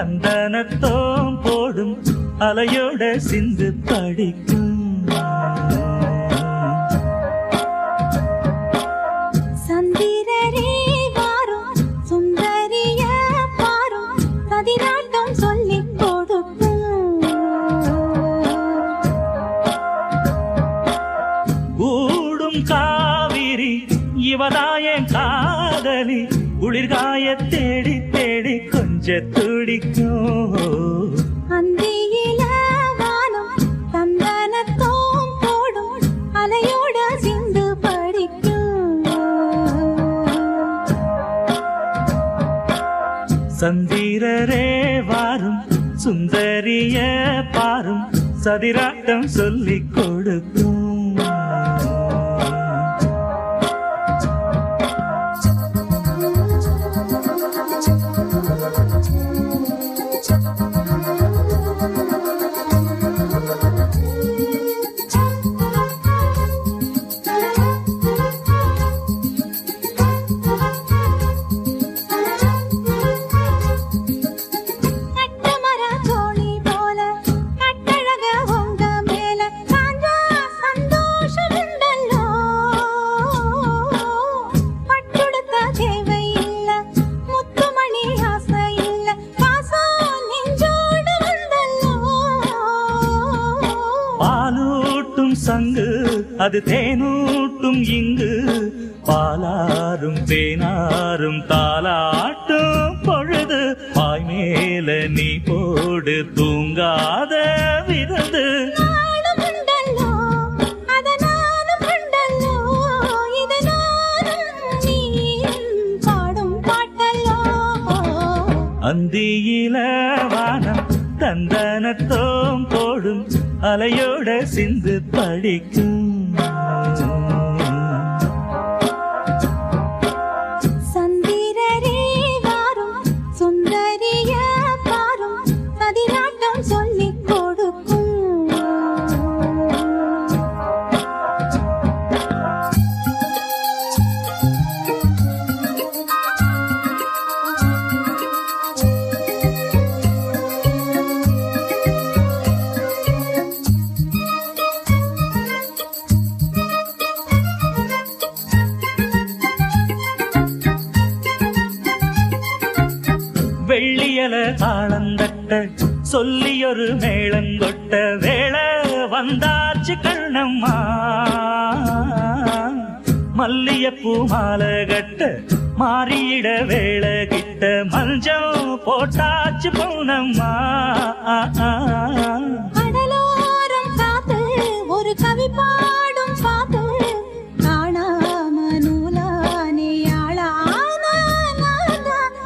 தந்தனத்தோம் போடும் அலையோட சிந்து படிக்கும். சந்திரரே வாரும் சுந்தரிய பாரும் கதிராட்டம் சொல்லிக் கொடுக்கும். கூடும் காவிரி இவதாய காதலி குளிர்காய தேடி தேடி கொஞ்ச துடிக்கும். அந்தியில வானம் தந்தனத்தோம் போடும் அலையோட சிந்து படிக்கும். சந்திரரே வாரும் சுந்தரிய பாரும் சதிராட்டம் சொல்லிக் கொடுக்கும். சங்கு அது தேனூட்டும் இங்கு பாலாரும் தேனாரும் தாலாட்டும் பொழுது பாய் மேல நீ போடு தூங்காத விருந்து. அந்தியில வானம் தந்தனத்தோம் போடும் அலையோட சிந்து படிக்கும். சந்திரரே வாரும் சுந்தரிய பாரும் கதிராட்டம் சொல்லிக் கொடுக்கும். வெள்ளியல தாளந்தட்ட சொல்லியொரு மேளங்கொட்ட வேளை வந்தாச்சு கண்ணம்மா. மல்லியப்பூ மாலை கட்ட மாறியிட வேளை கிட்ட மஞ்சள் போட்டாச்சு பொன்னம்மா. கடலோரம் காத்து ஒரு கவி பாடும் பாத்து காணாம நூலானே ஆளான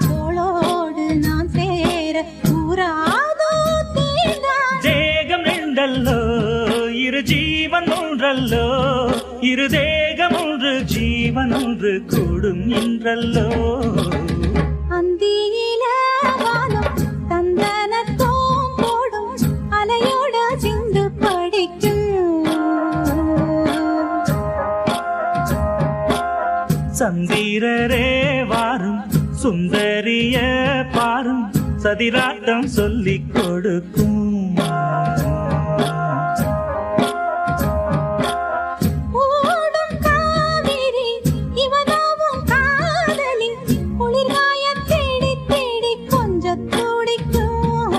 தோளோடு நான் சேர கூறாதோ தீர்ந்தான். தேகம் ரெண்டல்லோ இரு ஜீவன் ஒன்றல்லோ இரு தேகம் ஒன்று ஜீவன் ஒன்று கூடும் என்றல்லோ. அந்தியில வானம் தந்தனத்தோம் போடும் அலையோட சிந்து படிக்கும். சந்திரரே வாரும் சுந்தரிய பாரும் சதிராட்டம் சொல்லிக் கொடுக்கும். ஓடும் காவிரி இவனாவும் காதலி குளிர்காய தேடி தேடி கொஞ்சம் துடிக்கும்.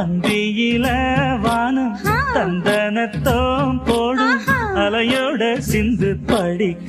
அந்தியில வானம் தந்தனத்தோம் போடும் அலையோட சிந்து படிக்கும்.